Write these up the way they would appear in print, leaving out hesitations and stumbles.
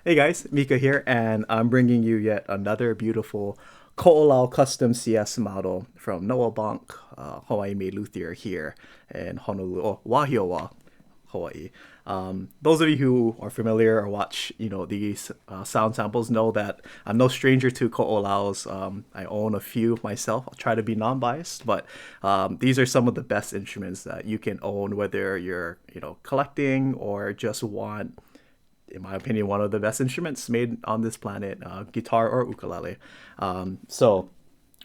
Hey guys, Mika here, and I'm bringing you yet another beautiful Ko'olau custom CS model from Noah Bonk, Hawaii-made luthier here in Honolulu, Wahiowa, Hawaii. Those of you who are familiar or watch, these sound samples know that I'm no stranger to ko'olaus. I own a few myself. I'll try to be non-biased, but these are some of the best instruments that you can own, whether you're, collecting or just want, in my opinion, one of the best instruments made on this planet, guitar or ukulele. So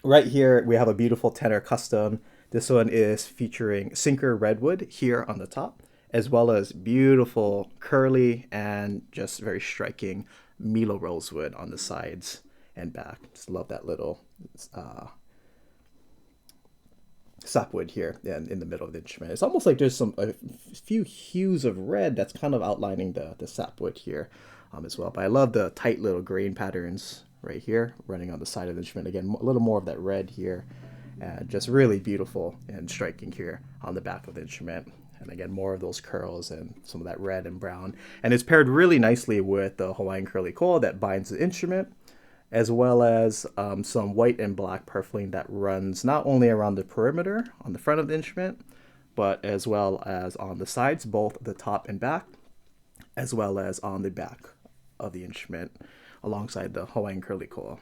right here we have a beautiful tenor custom. This one is featuring sinker redwood here on the top, as well as beautiful curly and just very striking Milo rosewood on the sides and back. Just love that little uh, sapwood here in the middle of the instrument. It's almost like there's a few hues of red that's kind of outlining the sapwood here as well. But I love the tight little grain patterns right here running on the side of the instrument. Again, a little more of that red here, and just really beautiful and striking here on the back of the instrument. And again, more of those curls and some of that red and brown. And it's paired really nicely with the Hawaiian curly coil that binds the instrument, as well as some white and black purfling that runs not only around the perimeter on the front of the instrument, but as well as on the sides, both the top and back, as well as on the back of the instrument alongside the Hawaiian curly coil.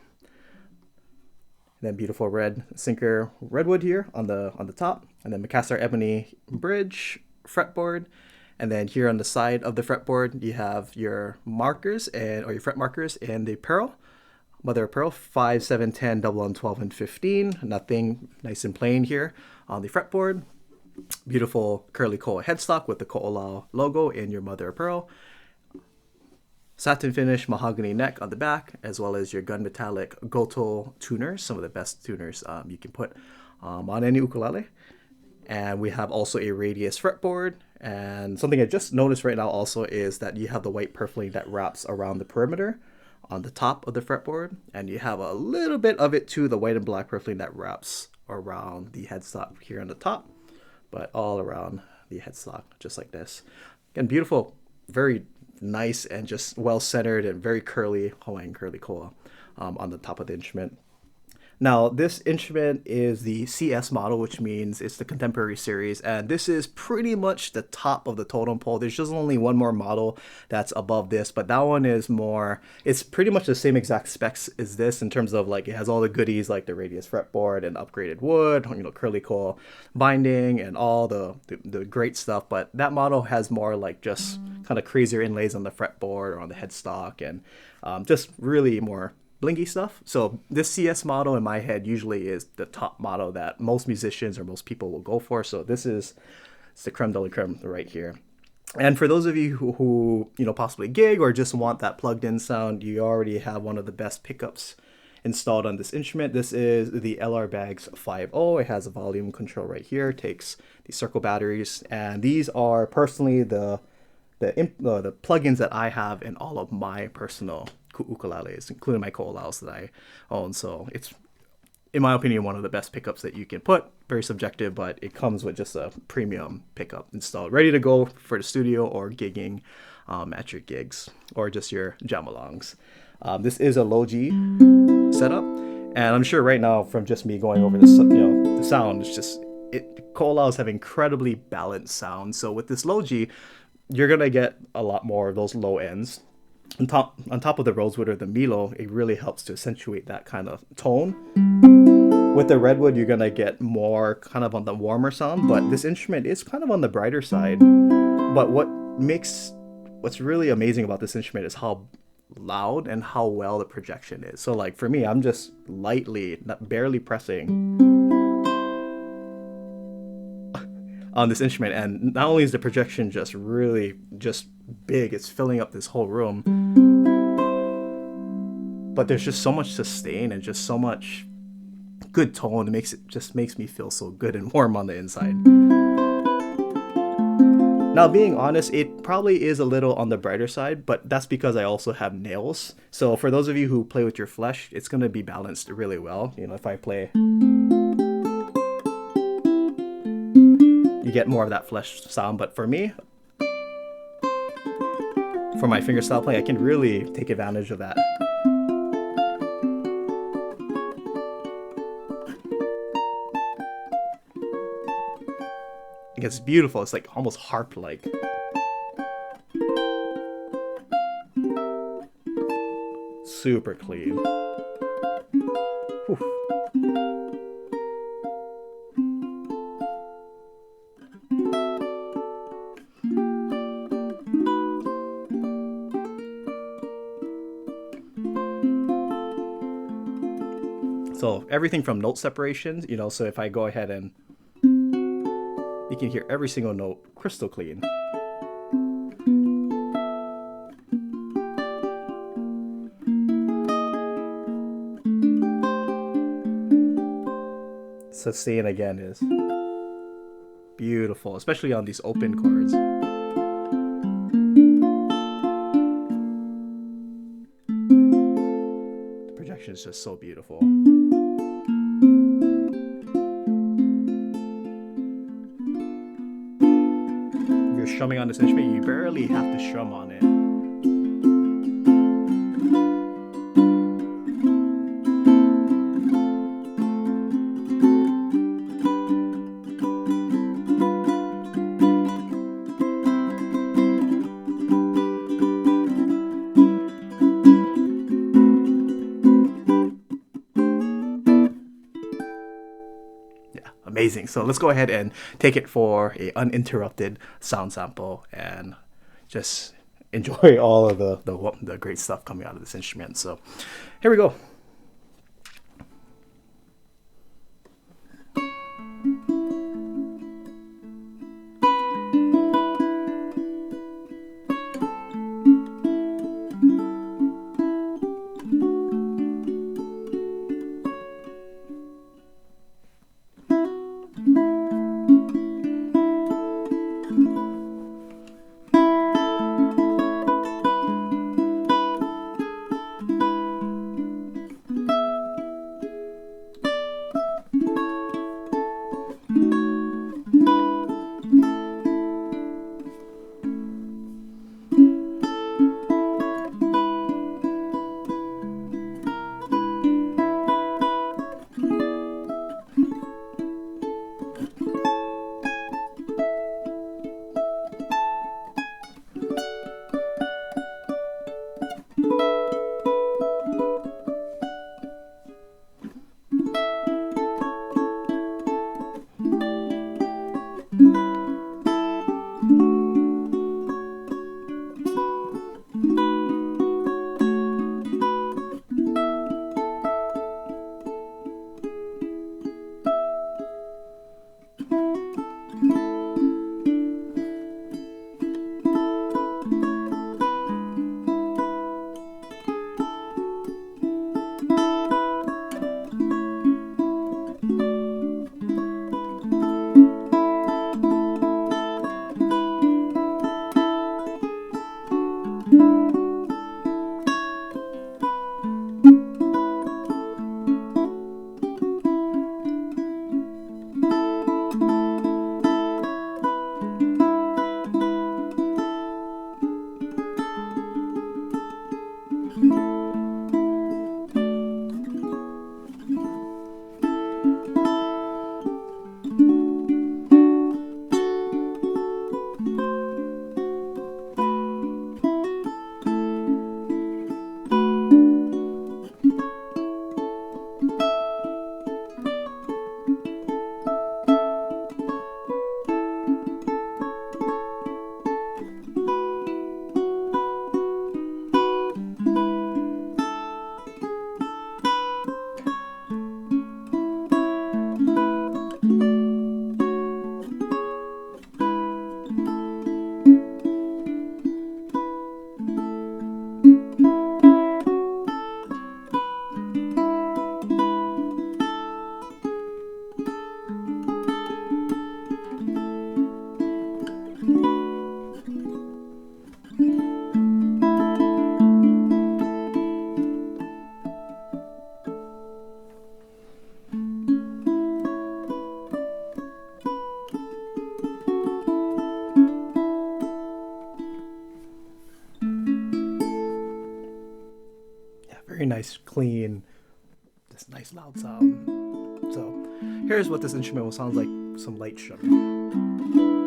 And then beautiful red sinker redwood here on the top, and then Macassar ebony bridge fretboard. And then here on the side of the fretboard, you have your markers or your fret markers and the pearl. Mother of pearl, 5, 7, 10, double on 12, and 15. Nothing, nice and plain here on the fretboard. Beautiful curly koa headstock with the ko'olau logo in your mother of pearl. Satin finish mahogany neck on the back, as well as your gunmetallic goto tuners, some of the best tuners you can put on any ukulele. And we have also a radius fretboard. And something I just noticed right now also is that you have the white purfling that wraps around the perimeter on the top of the fretboard, and you have a little bit of it too, the white and black purfling that wraps around the headstock here on the top, but all around the headstock, just like this. Again, beautiful, very nice and just well centered and very curly Hawaiian curly koa on the top of the instrument. Now, this instrument is the CS model, which means it's the contemporary series, and this is pretty much the top of the totem pole. There's just only one more model that's above this, but that one is more, it's pretty much the same exact specs as this in terms of like it has all the goodies like the radius fretboard and upgraded wood, curly coil binding and all the great stuff, but that model has more like just kind of crazier inlays on the fretboard or on the headstock and just really more blingy stuff. So this CS model in my head usually is the top model that most musicians or most people will go for. So this is it's the creme de la creme right here. And for those of you who possibly gig or just want that plugged in sound, you already have one of the best pickups installed on this instrument. This is the LR Bags 5.0. It has a volume control right here. It takes the circle batteries, and these are personally the plugins that I have in all of my personal ukuleles, including my ko'olaus that I own. So it's, in my opinion, one of the best pickups that you can put. Very subjective, but it comes with just a premium pickup installed, ready to go for the studio or gigging at your gigs or just your jam-alongs. This is a low G setup, and I'm sure right now from just me going over this, the sound, it's just ko'olaus have incredibly balanced sound. So with this low G, you're gonna get a lot more of those low ends. On top of the rosewood or the Milo, it really helps to accentuate that kind of tone. With the redwood, you're gonna get more kind of on the warmer sound, but this instrument is kind of on the brighter side. But what's really amazing about this instrument is how loud and how well the projection is. So like for me, I'm just lightly, barely pressing on this instrument, and not only is the projection just really just big, it's filling up this whole room, but there's just so much sustain and just so much good tone. It makes me feel so good and warm on the inside. Now, being honest, it probably is a little on the brighter side, but that's because I also have nails. So for those of you who play with your flesh, it's going to be balanced really well. If I play, you get more of that flesh sound, but for for my fingerstyle playing, I can really take advantage of that. It's beautiful. It's like almost harp-like. Super clean. Whew. So everything from note separations, you know, so if I go ahead and you can hear every single note crystal clean. Sustain again is beautiful, especially on these open chords. The projection is just so beautiful. If you're strumming on this instrument, you barely have to strum on it. Amazing. So let's go ahead and take it for a uninterrupted sound sample and just enjoy all of the great stuff coming out of this instrument. So here we go. nice clean, this nice loud sound. So here's what this instrument will sound like, some light strumming.